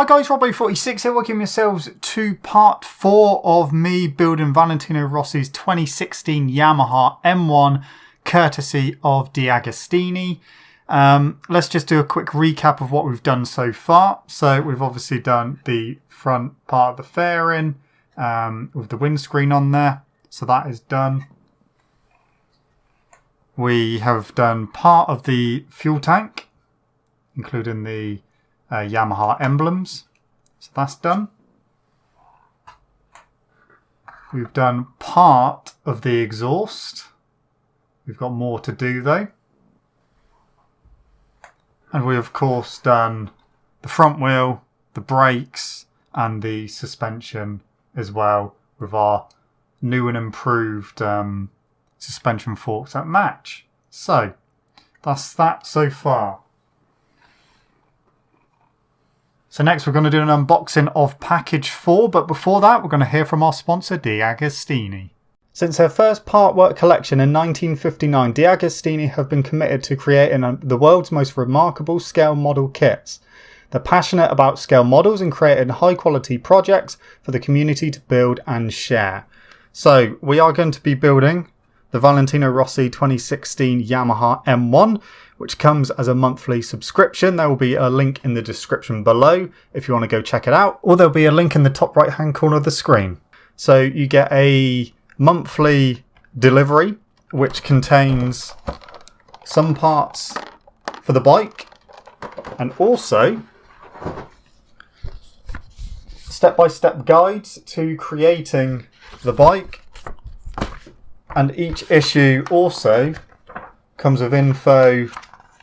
Hi guys, Robbo46 here, welcome yourselves to part 4 of me building Valentino Rossi's 2016 Yamaha M1 courtesy of Agostini. Let's just do a quick recap of what we've done so far. So we've obviously done the front part of the fairing with the windscreen on there. So that is done. We have done part of the fuel tank, including the Yamaha emblems, so that's done. We've done part of the exhaust. We've got more to do though. And we of course done the front wheel, the brakes and the suspension as well with our new and improved suspension forks that match. So that's that so far. So next we're going to do an unboxing of package 4, but before that we're going to hear from our sponsor Agostini. Since their first part work collection in 1959, Agostini have been committed to creating the world's most remarkable scale model kits. They're passionate about scale models and creating high quality projects for the community to build and share. So we are going to be building the Valentino Rossi 2016 Yamaha M1, which comes as a monthly subscription. There will be a link in the description below if you want to go check it out, or there'll be a link in the top right hand corner of the screen. So you get a monthly delivery which contains some parts for the bike and also step-by-step guides to creating the bike. And each issue also comes with info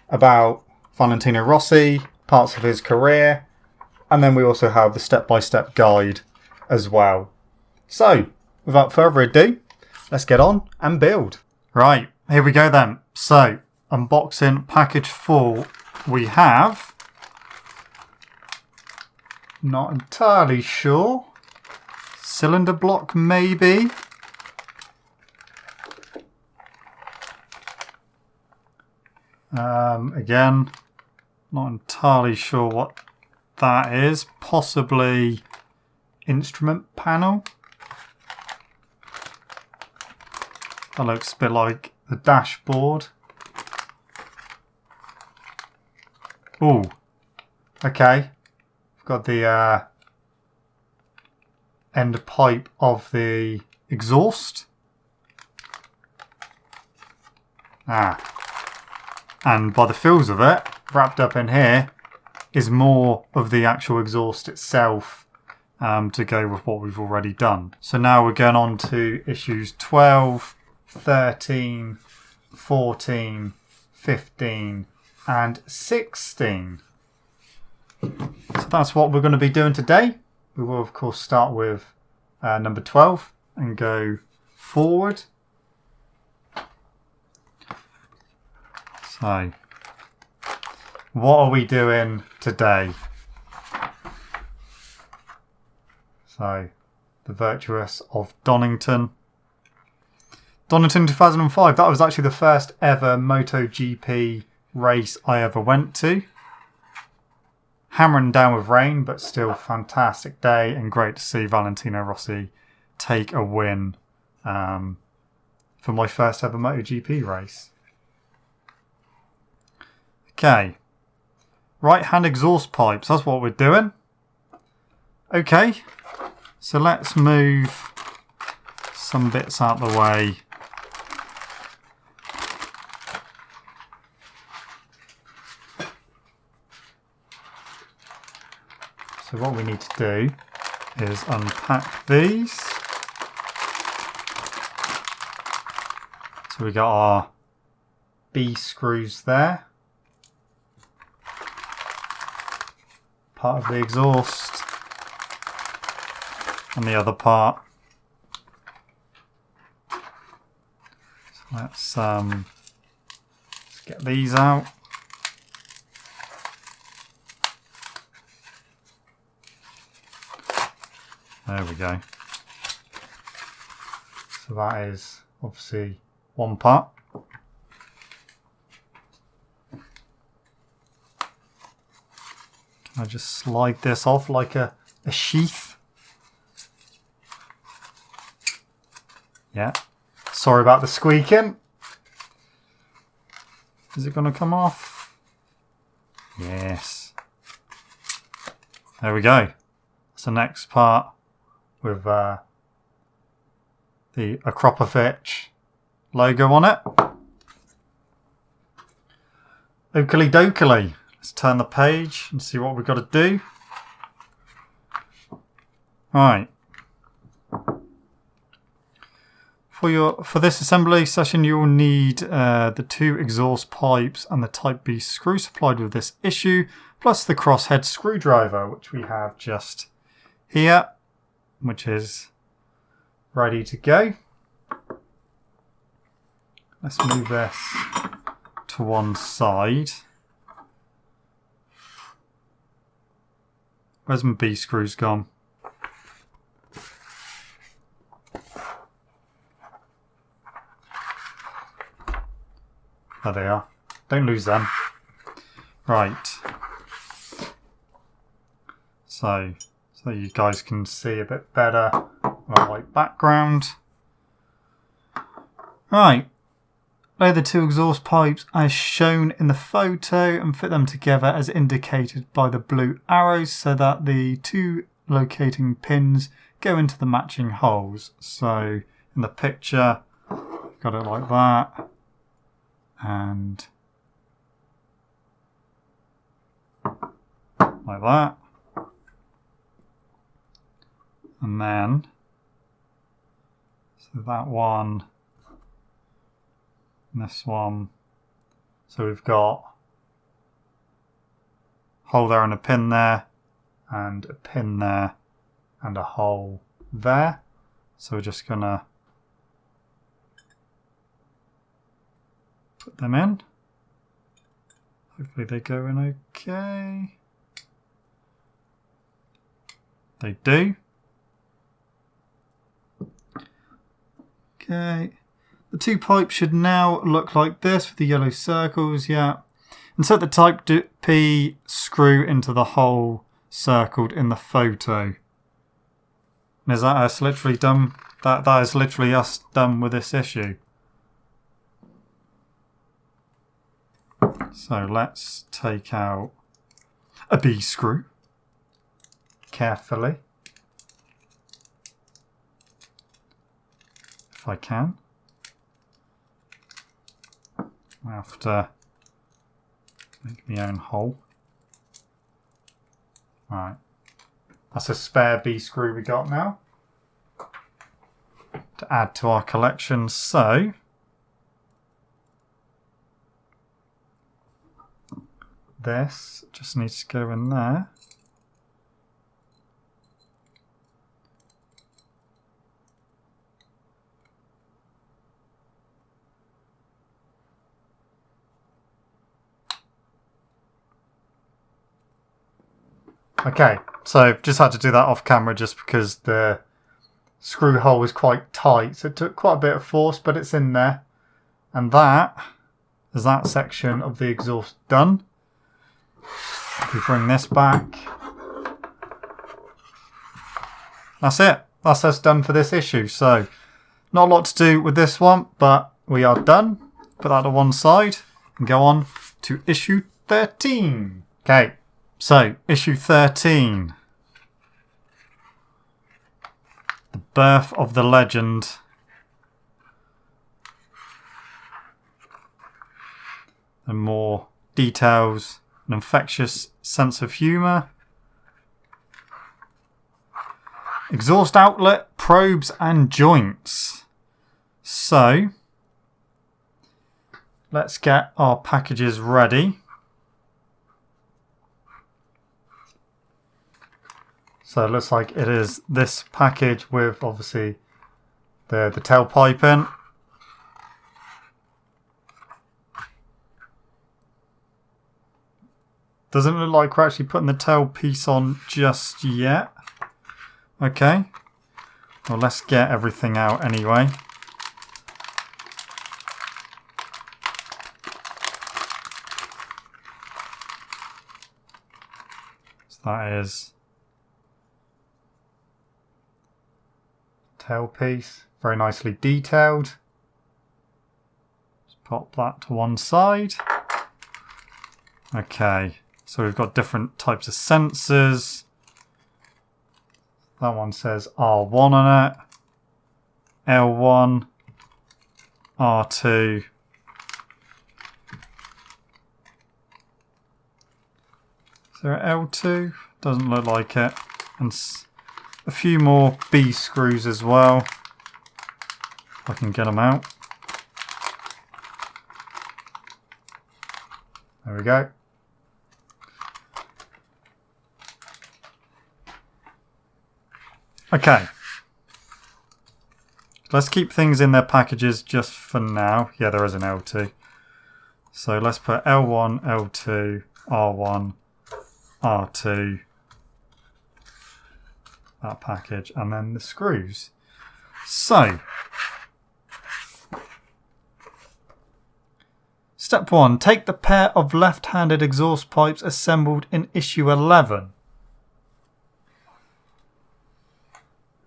about Valentino Rossi, parts of his career, and then we also have the step-by-step guide as well. So, without further ado, let's get on and build. Right, here we go then. So, unboxing package 4, we have, not entirely sure, cylinder block maybe. Again, not entirely sure what that is. Possibly instrument panel. That looks a bit like the dashboard. Oh, okay. We've got the end pipe of the exhaust. And by the feels of it, wrapped up in here, is more of the actual exhaust itself to go with what we've already done. So now we're going on to issues 12, 13, 14, 15 and 16. So that's what we're going to be doing today. We will of course start with number 12 and go forward. So, what are we doing today? So, the Virtuous of Donington. Donington 2005, that was actually the first ever MotoGP race I ever went to. Hammering down with rain, but still fantastic day and great to see Valentino Rossi take a win for my first ever MotoGP race. Okay, right hand exhaust pipes, that's what we're doing. Okay, so let's move some bits out of the way. So what we need to do is unpack these. So we got our B screws there. Part of the exhaust and the other part. So let's get these out. There we go. So that is obviously one part. I just slide this off like a sheath. Yeah. Sorry about the squeaking. Is it going to come off? Yes. There we go. That's the next part with the Akropovich logo on it. Oakley dokley. Let's turn the page and see what we've got to do. Right. For this assembly session, you will need the 2 exhaust pipes and the Type B screw supplied with this issue, plus the crosshead screwdriver, which we have just here, which is ready to go. Let's move this to one side. Where's my B screws gone? There they are. Don't lose them. Right. So you guys can see a bit better on a white background. Right. Lay the 2 exhaust pipes as shown in the photo and fit them together as indicated by the blue arrows so that the 2 locating pins go into the matching holes. So in the picture, got it like that. And like that. And then, so that one, and this one. So we've got a hole there and a pin there, and a pin there, and a hole there. So we're just gonna put them in. Hopefully they go in okay. They do. Okay. The 2 pipes should now look like this with the yellow circles, yeah. Insert the Type P screw into the hole circled in the photo. And is that us literally done? That is literally us done with this issue. So let's take out a B screw carefully, if I can. I have to make my own hole. Right, that's a spare B screw we got now to add to our collection. So this just needs to go in there. Okay, so just had to do that off camera just because the screw hole was quite tight, so it took quite a bit of force, but it's in there. And that is that section of the exhaust done. If we bring this back, that's it. That's us done for this issue. So not a lot to do with this one, but we are done. Put that to one side and go on to issue 13. Okay, so issue 13. The birth of the legend. And more details, an infectious sense of humour. Exhaust outlet, probes and joints. So let's get our packages ready. So it looks like it is this package with obviously the tailpipe in. Doesn't look like we're actually putting the tail piece on just yet. Okay. Well, let's get everything out anyway. that is tailpiece, very nicely detailed. Just pop that to one side. Okay, so we've got different types of sensors. That one says R1 on it, L1, R2. Is there an L2? Doesn't look like it. And a few more B screws as well. If I can get them out. There we go. Okay. Let's keep things in their packages just for now. Yeah, there is an L2. So let's put L1, L2, R1, R2, that package, and then the screws. So, step 1. Take the pair of left-handed exhaust pipes assembled in issue 11.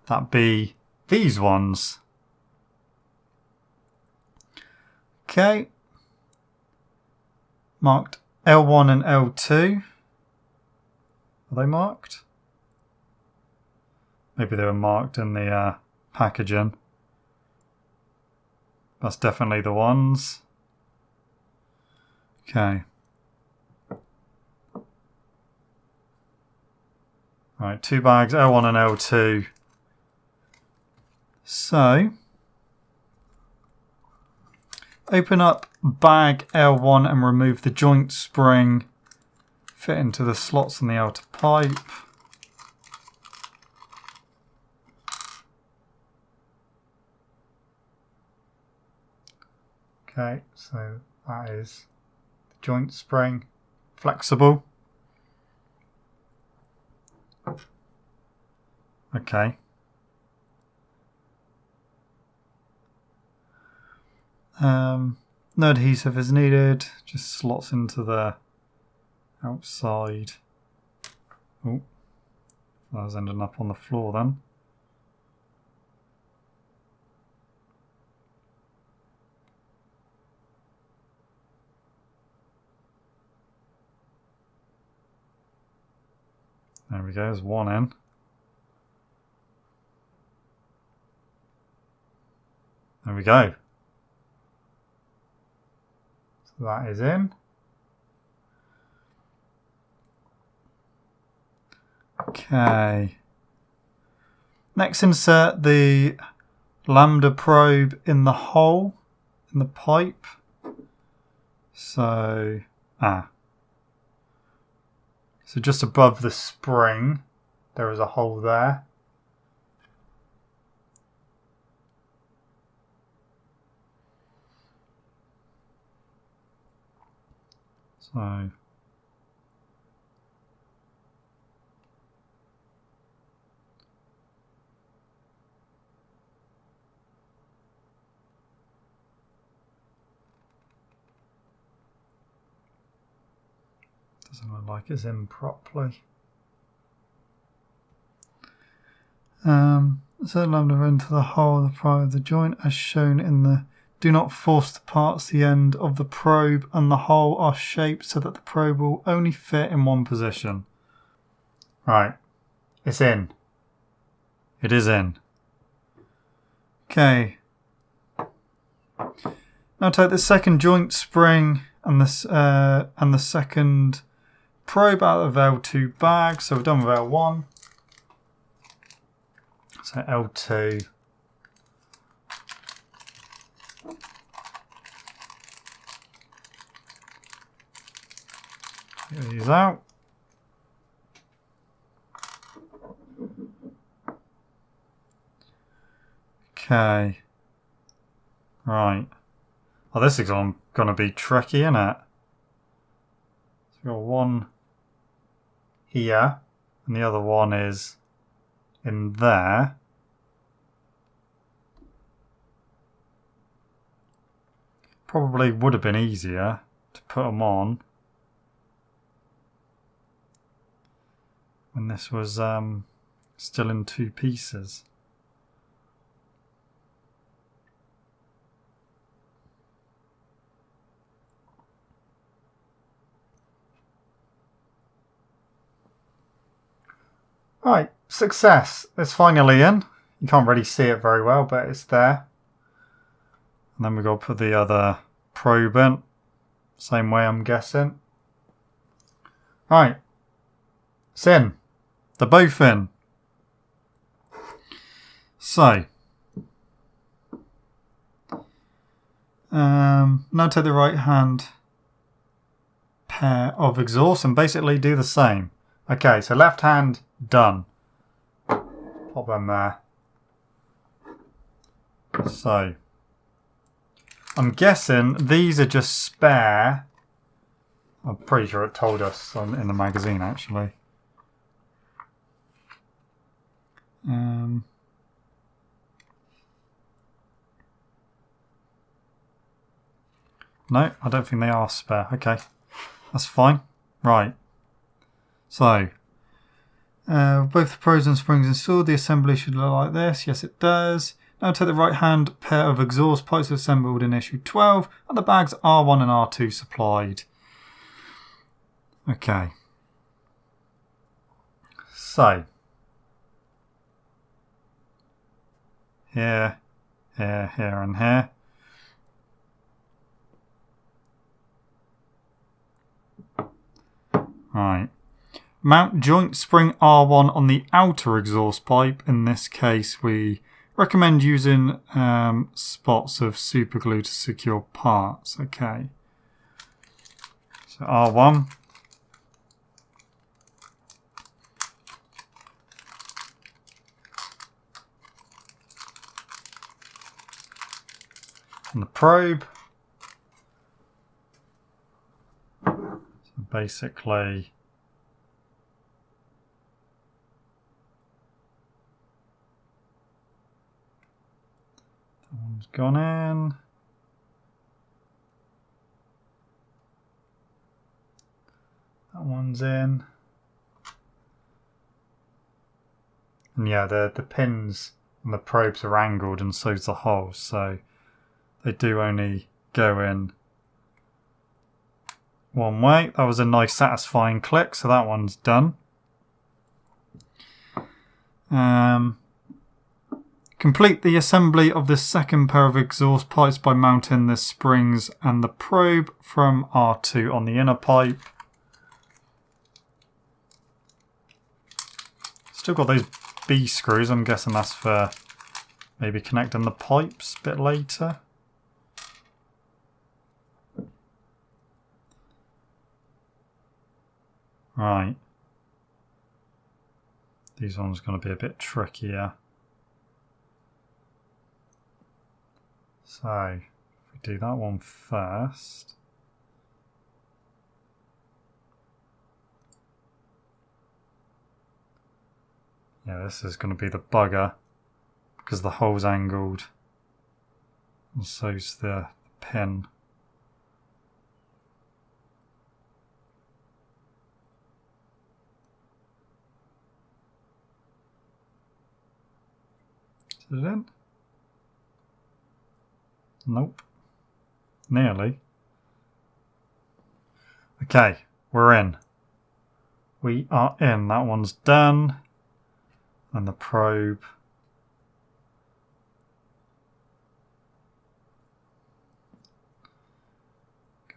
That'd be these ones. Okay. Marked L1 and L2. Are they marked? Maybe they were marked in the packaging. That's definitely the ones. Okay. Right, 2 bags, L1 and L2. So, open up bag L1 and remove the joint spring. Fit into the slots in the outer pipe. Okay, so that is the joint spring, flexible. Okay. No adhesive is needed, just slots into the outside. Oh, that was ending up on the floor then. There we go, there's one in. There we go. So that is in. Okay. Next, insert the lambda probe in the hole in the pipe. So just above the spring, there is a hole there. So doesn't look like it's in properly. So lambda into the hole of the probe of the joint as shown in the do not force the parts. The end of the probe and the hole are shaped so that the probe will only fit in one position. Right, it's in. It is in. Okay. Now take the second joint spring and the second probe out of L2 bag. So we're done with L1. So L2. Get these out. Okay. Right. Oh, this is going to be tricky, isn't it? So we've got one here, and the other one is in there. Probably would have been easier to put them on. when this was still in two pieces. Right, success. It's finally in. You can't really see it very well, but it's there. And then we've got to put the other probe in. Same way, I'm guessing. Right. It's in. They're both in. So. Now take the right hand pair of exhaust and basically do the same. Okay, so left hand done. Pop them there. So, I'm guessing these are just spare. I'm pretty sure it told us in the magazine actually. No, I don't think they are spare. Okay, that's fine. Right. So, both the probes and springs installed. The assembly should look like this. Yes, it does. Now take the right hand pair of exhaust pipes assembled in issue 12 and the bags R1 and R2 supplied. Okay. So, here, here, here and here. Right. Mount joint spring R1 on the outer exhaust pipe. In this case, we recommend using spots of super glue to secure parts. Okay. So R1. And the probe. So basically, that one's gone in. That one's in. And yeah, the pins and the probes are angled and so's the holes, so they do only go in one way. That was a nice satisfying click, so that one's done. Complete the assembly of the second pair of exhaust pipes by mounting the springs and the probe from R2 on the inner pipe. Still got those B screws. I'm guessing that's for maybe connecting the pipes a bit later. Right. These ones are going to be a bit trickier. So, if we do that one first. Yeah, this is going to be the bugger because the hole's angled and so's the pin. Is it in? Nope. Nearly. Okay, we're in. We are in. That one's done. And the probe.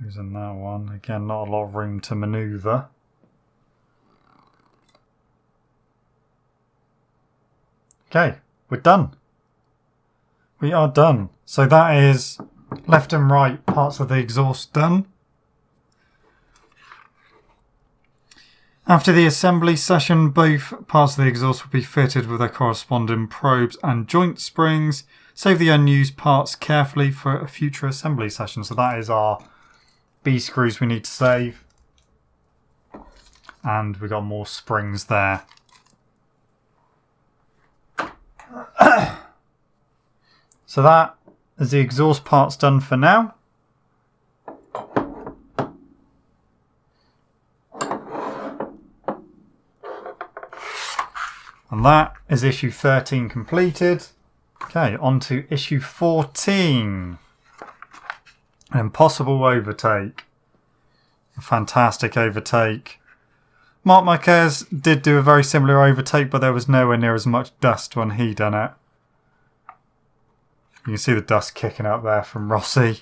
Goes in that one. Again, not a lot of room to manoeuvre. Okay, we're done. We are done. So that is left and right parts of the exhaust done. After the assembly session, both parts of the exhaust will be fitted with their corresponding probes and joint springs. Save the unused parts carefully for a future assembly session. So that is our B screws we need to save. And we've got more springs there. So that is the exhaust parts done for now. And that is issue 13 completed. Okay, on to issue 14. An impossible overtake. A fantastic overtake. Marc Marquez did do a very similar overtake, but there was nowhere near as much dust when he done it. You can see the dust kicking up there from Rossi.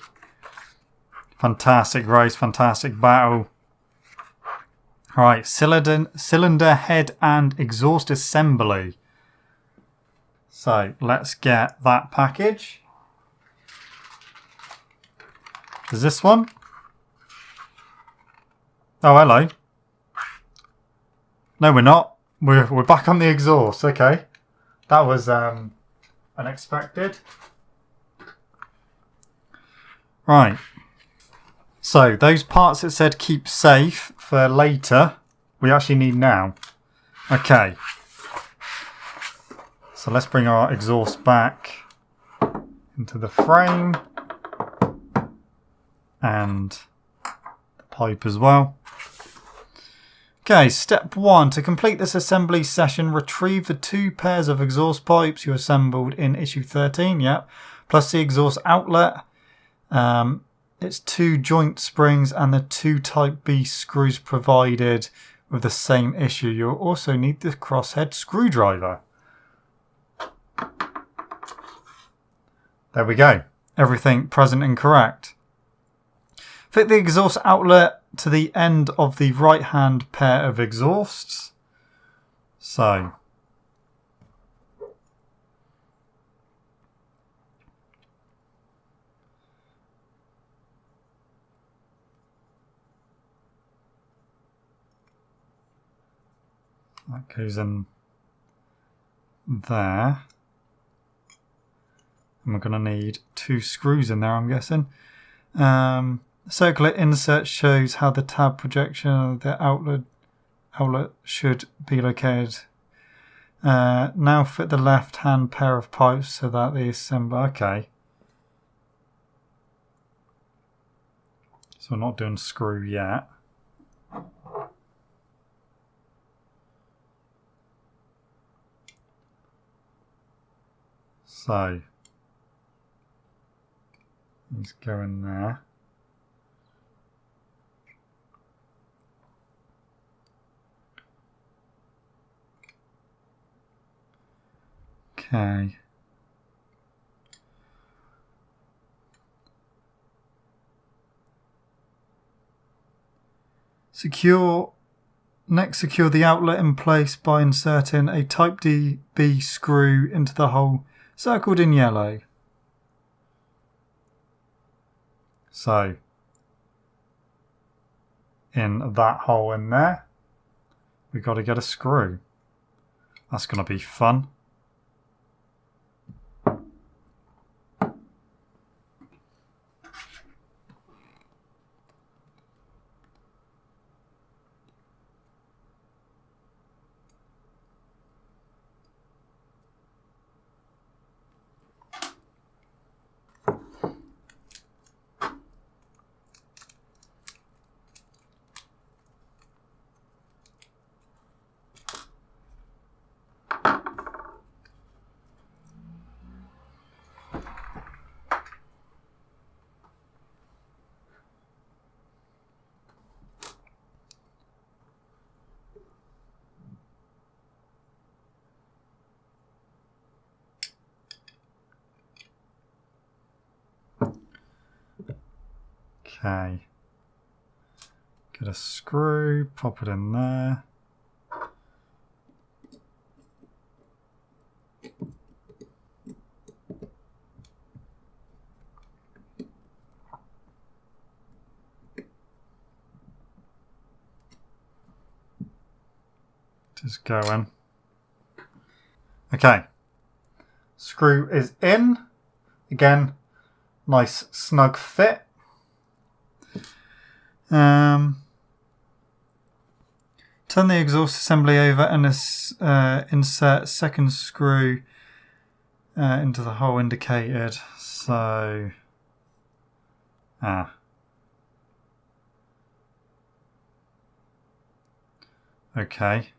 Fantastic race, fantastic battle. Alright, cylinder head and exhaust assembly. So let's get that package. Is this one? Oh, hello. No, we're not. We're back on the exhaust. Okay, that was unexpected. Right. So those parts that said keep safe for later, we actually need now. Okay. So let's bring our exhaust back into the frame and the pipe as well. Okay, step 1. To complete this assembly session, retrieve the 2 pairs of exhaust pipes you assembled in issue 13, yep, plus the exhaust outlet, its 2 joint springs and the 2 type B screws provided with the same issue. You'll also need the crosshead screwdriver. There we go. Everything present and correct. Fit the exhaust outlet to the end of the right hand pair of exhausts. So that goes in there. And we're going to need 2 screws in there, I'm guessing. Circular insert shows how the tab projection of the outlet should be located. Now fit the left hand pair of pipes so that the assembler. Okay. So we're not doing screw yet. So let's go in there. Okay. Next, secure the outlet in place by inserting a Type D B screw into the hole circled in yellow. So, in that hole in there, we've got to get a screw. That's going to be fun. Okay, get a screw, pop it in there. Just going. Okay, screw is in. Again, nice snug fit. Turn the exhaust assembly over and insert second screw into the hole indicated. So, okay.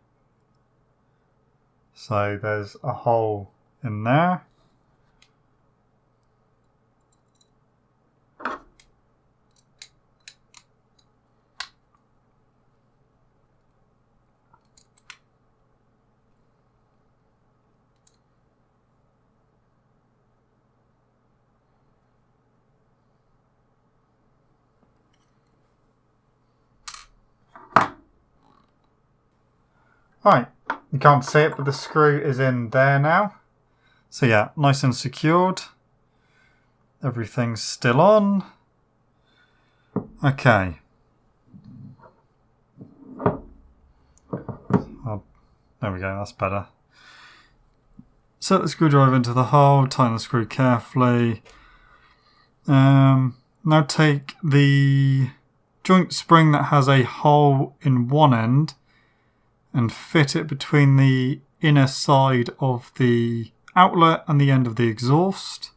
So there's a hole in there. Right, you can't see it, but the screw is in there now. So yeah, nice and secured. Everything's still on. Okay. Oh, there we go, that's better. Set the screwdriver into the hole, tighten the screw carefully. Now take the joint spring that has a hole in one end and fit it between the inner side of the outlet and the end of the exhaust.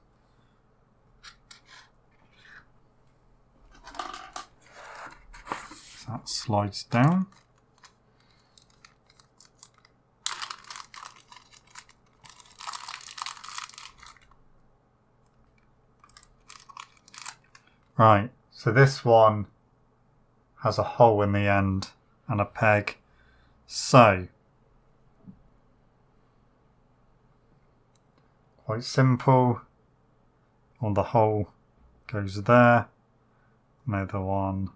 So that slides down. Right, so this one has a hole in the end and a peg. So, quite simple. Well, the hole goes there. Another one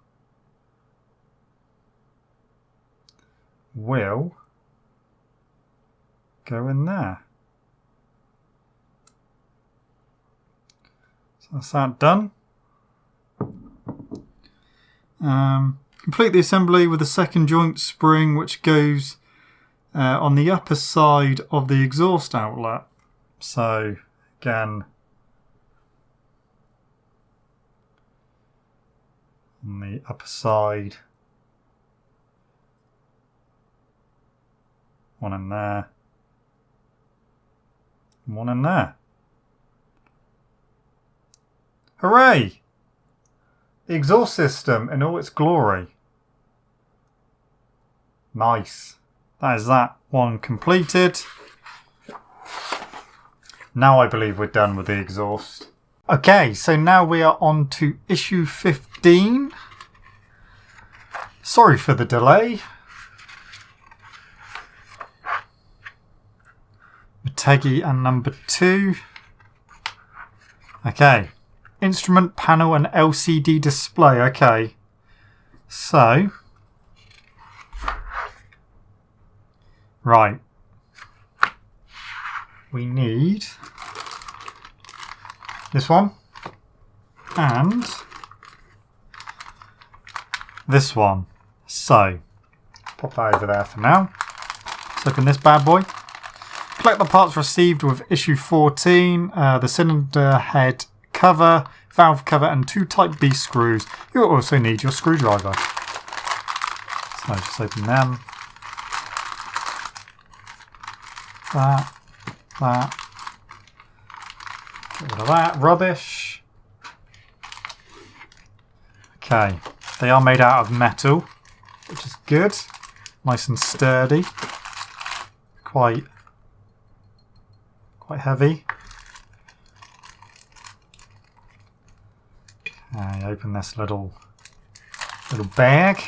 will go in there. So that's that done. Complete the assembly with the second joint spring, which goes on the upper side of the exhaust outlet. So again, on the upper side, one in there, and one in there. Hooray! The exhaust system in all its glory. Nice. That is that one completed. Now I believe we're done with the exhaust. Okay, so now we are on to issue 15. Sorry for the delay. Motegi and number 2. Okay. Instrument panel and LCD display. Okay. So. Right. We need this one and this one. So, pop that over there for now. Let's open this bad boy. Collect the parts received with issue 14, the cylinder head cover, valve cover and 2 type B screws. You'll also need your screwdriver. So just open them. That. Get rid of that rubbish. Okay, they are made out of metal, which is good. Nice and sturdy. Quite heavy. Okay, open this little bag.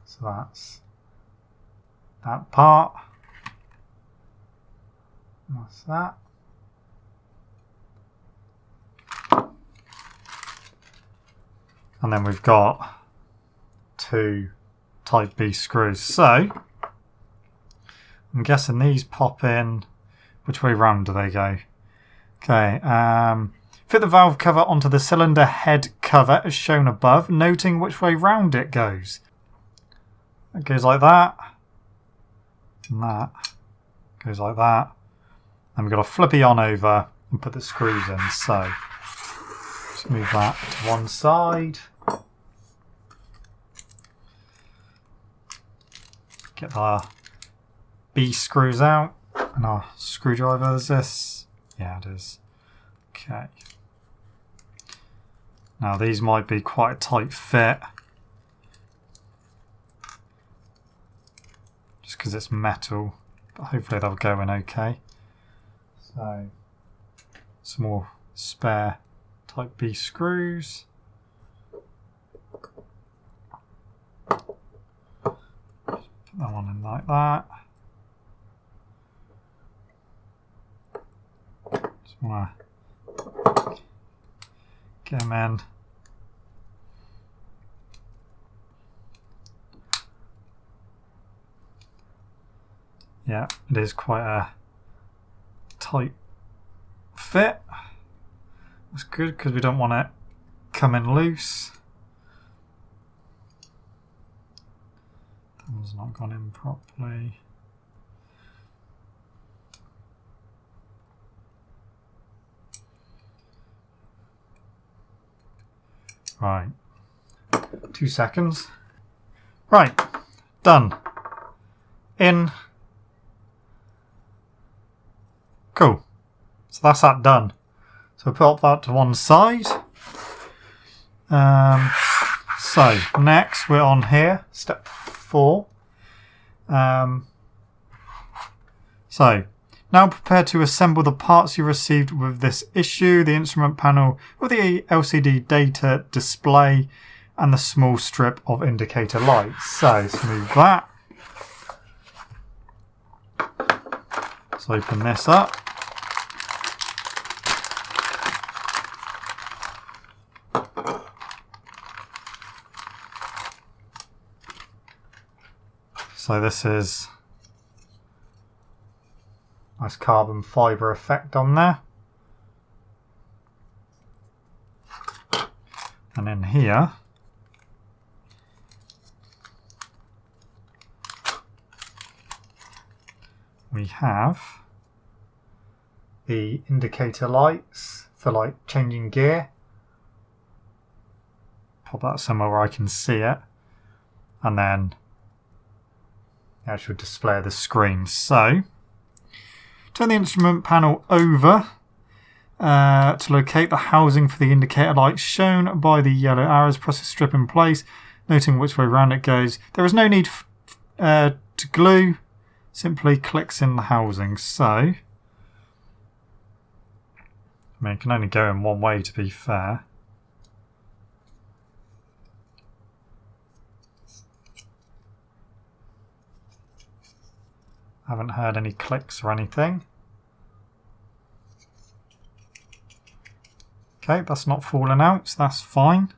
So that's that part. What's that? And then we've got 2 type B screws. So I'm guessing these pop in. Which way round do they go? Okay. Fit the valve cover onto the cylinder head cover as shown above, noting which way round it goes. It goes like that. And that goes like that. And we've got to flippy on over and put the screws in. So just move that to one side. Get our B screws out. And our screwdriver is this. Yeah, it is. Okay. Now these might be quite a tight fit. Just because it's metal. but hopefully they'll go in okay. So some more spare type B screws. Put that one in like that. Just want to get them in. Yeah, it is quite a tight fit. That's good because we don't want it coming loose. That one's not gone in properly. Right, 2 seconds. Right, done. In. Cool. So that's that done. So put that to one side. So next we're on here, step 4. So now prepare to assemble the parts you received with this issue, the instrument panel with the LCD data display and the small strip of indicator lights. So let's move that. Let's open this up. So this is nice carbon fibre effect on there. And in here we have the indicator lights for like changing gear. Pop that somewhere where I can see it. And then the actual display of the screen. So turn the instrument panel over to locate the housing for the indicator lights shown by the yellow arrows. Press the strip in place, noting which way round it goes. There is no need to glue, simply clicks in the housing. So, I mean, it can only go in one way to be fair. Haven't heard any clicks or anything. Okay, that's not falling out, so that's fine.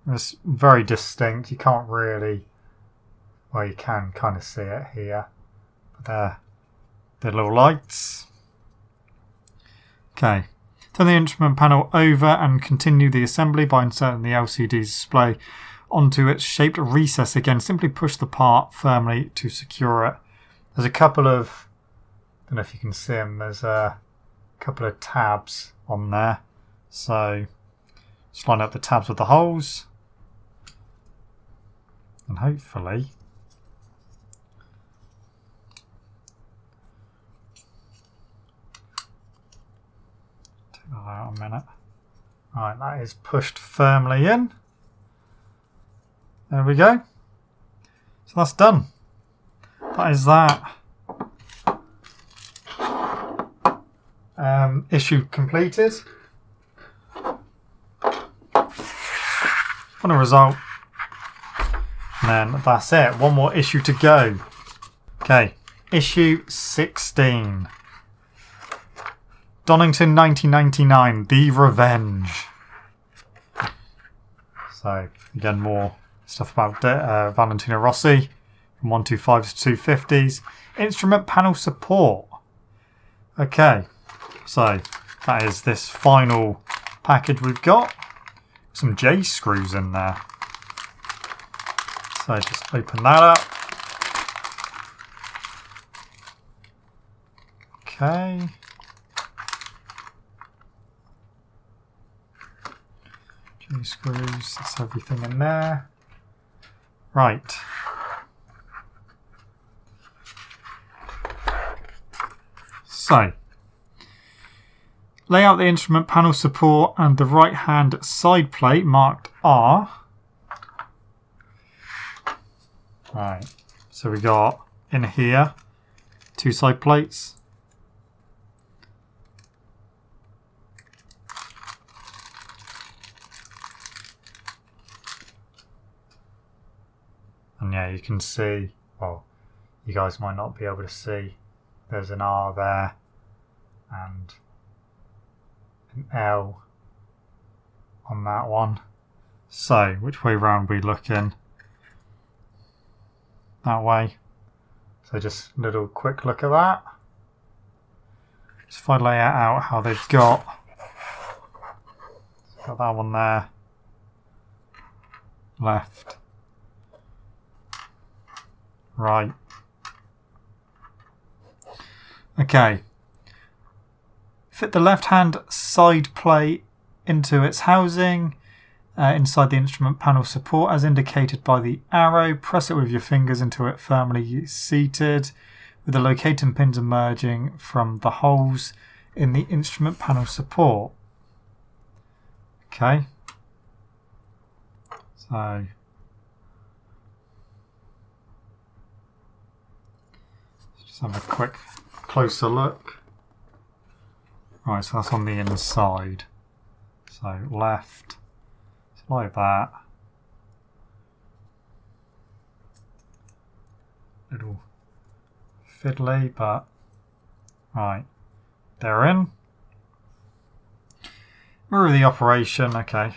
It's very distinct. You can't really, well, you can kind of see it here. But they're the little lights. Okay, turn the instrument panel over and continue the assembly by inserting the LCD display onto its shaped recess again. Simply push the part firmly to secure it. There's a couple of, I don't know if you can see them, there's a couple of tabs on there. So just line up the tabs with the holes and hopefully take that out a minute. Right, that is pushed firmly in. There we go. So that's done. That is that. Issue completed. Final result. And then that's it. One more issue to go. Okay. Issue 16. Donington 1999. The Revenge. So, again, more stuff about Valentino Rossi from 125s to 250s. Instrument panel support. Okay, so that is this final package we've got. Some J screws in there. So just open that up. Okay. J screws, that's everything in there. Right. So, lay out the instrument panel support and the right hand side plate marked R. Right, so we got in here, 2 side plates. And yeah, you can see, well, you guys might not be able to see, there's an R there and an L on that one. So, which way round are we looking? That way. So just a little quick look at that. Just if I lay it out how they've got that one there, left, right. Okay. Fit the left hand side plate into its housing inside the instrument panel support as indicated by the arrow. Press it with your fingers until it firmly seated, with the locating pins emerging from the holes in the instrument panel support. Okay. So just have a quick closer look. Right, so that's on the inside. So left, it's like that. Little fiddly, but right, they're in. Mirror the operation, okay.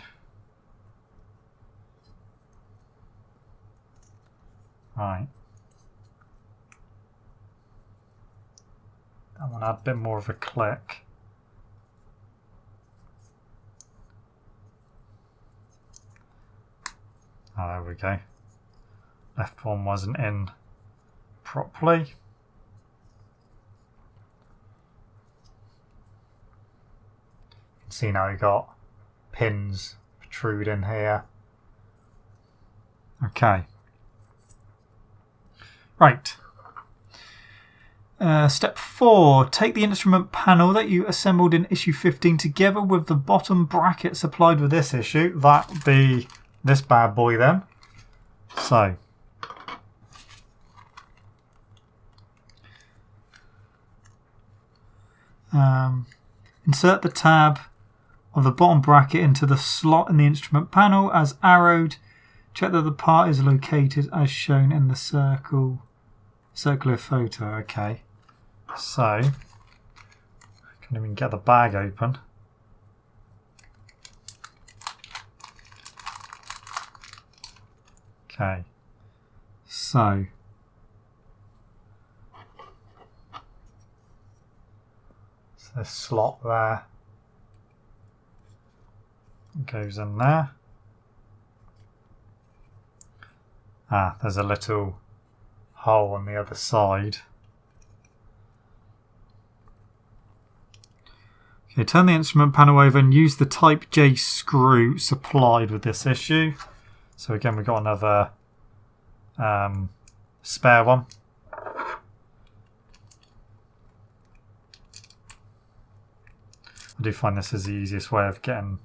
Right. That one had a bit more of a click. Oh, there we go. Left one wasn't in properly. You can see now you got pins protruding here. Okay. Right. Step 4. Take the instrument panel that you assembled in issue 15 together with the bottom bracket supplied with this issue. That would be this bad boy then. So, insert the tab of the bottom bracket into the slot in the instrument panel as arrowed. Check that the part is located as shown in the circular photo. Okay, so I can't even get the bag open. Okay, so this slot there goes in there. Ah, there's a little hole on the other side. Okay, turn the instrument panel over and use the Type J screw supplied with this issue. So again, we've got another spare one. I do find this is the easiest way of getting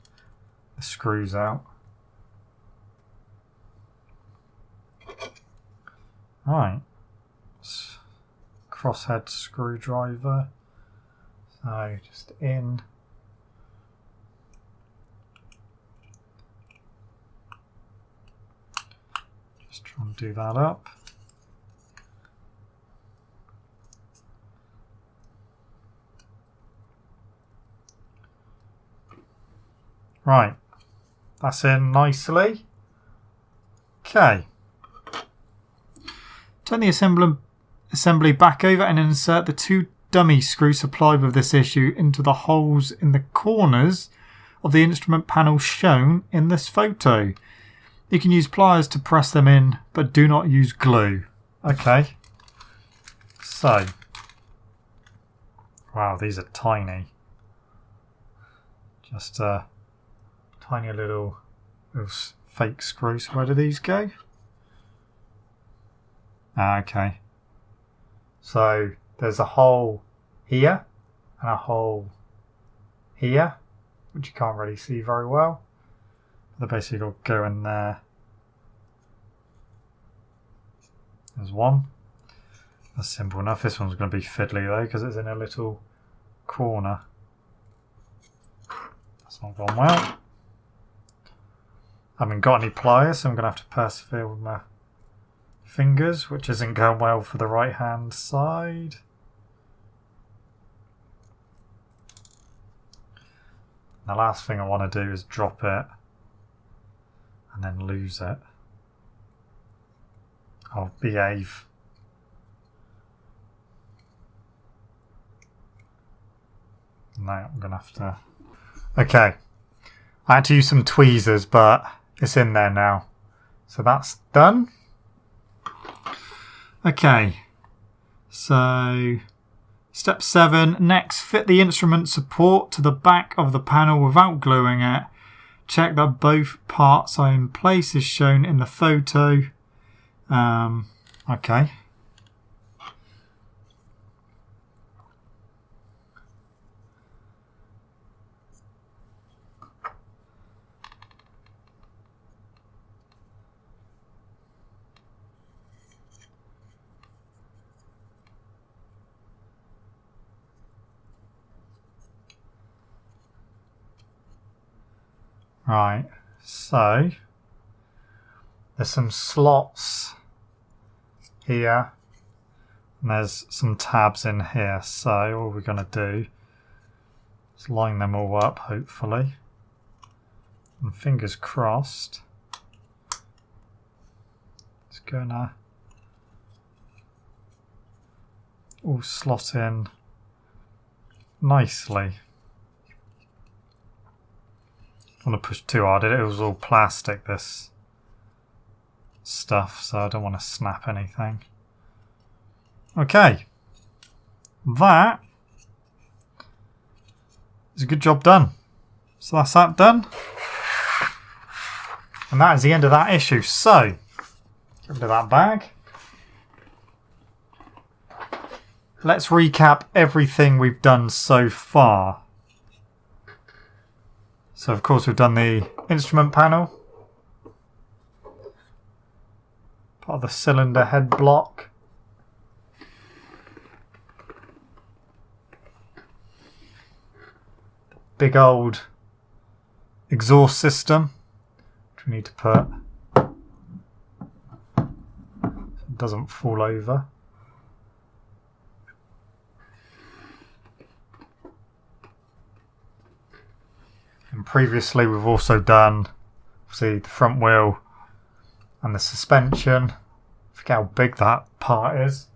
the screws out. Right, crosshead screwdriver. So just in. Just try and do that up. Right, that's in nicely. Okay. Turn the assembly back over and insert the 2 dummy screws supplied with this issue into the holes in the corners of the instrument panel shown in this photo. You can use pliers to press them in, but do not use glue. Okay. So. Wow, these are tiny. Just tiny little fake screws. Where do these go? Okay, so there's a hole here and a hole here, which you can't really see very well. They basically all go in there. There's one. That's simple enough. This one's going to be fiddly though because it's in a little corner. That's not gone well. I haven't got any pliers, so I'm going to have to persevere with my fingers, which isn't going well for the right hand side. The last thing I want to do is drop it and then lose it. I'll behave. No, I'm going to have to... Okay. I had to use some tweezers, but it's in there now. So that's done. Okay. So, step 7. Next, fit the instrument support to the back of the panel without gluing it. Check that both parts are in place as shown in the photo. Okay. Right, so there's some slots here and there's some tabs in here, so all we're going to do is line them all up, hopefully, and fingers crossed it's going to all slot in nicely. I don't want to push too hard. It was all plastic, this stuff, so I don't want to snap anything. Okay. That is a good job done. So that's that done. And that is the end of that issue. So, get rid of that bag. Let's recap everything we've done so far. So of course we've done the instrument panel, part of the cylinder head block, big old exhaust system, which we need to put so it doesn't fall over. And previously we've also done, see, the front wheel and the suspension. I forget how big that part is.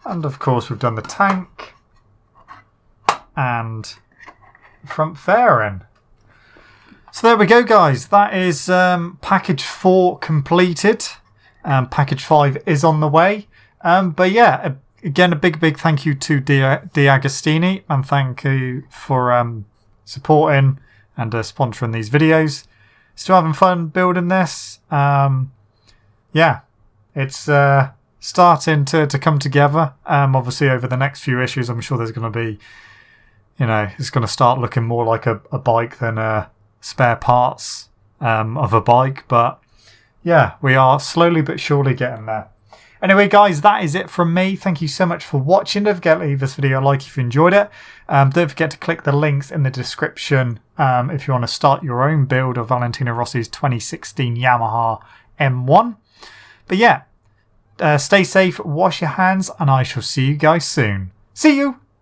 And of course we've done the tank and front fairing. So there we go guys, that is package 4 completed. Package 5 is on the way. But yeah, again, a big thank you to Agostini, and thank you for supporting and sponsoring these videos. Still having fun building this. Yeah, it's starting to come together. Obviously, over the next few issues, I'm sure there's going to be, you know, it's going to start looking more like a bike than spare parts of a bike. But yeah, we are slowly but surely getting there. Anyway, guys, that is it from me. Thank you so much for watching. Don't forget to leave this video a like if you enjoyed it. Don't forget to click the links in the description if you want to start your own build of Valentino Rossi's 2016 Yamaha M1. But yeah, stay safe, wash your hands, and I shall see you guys soon. See you!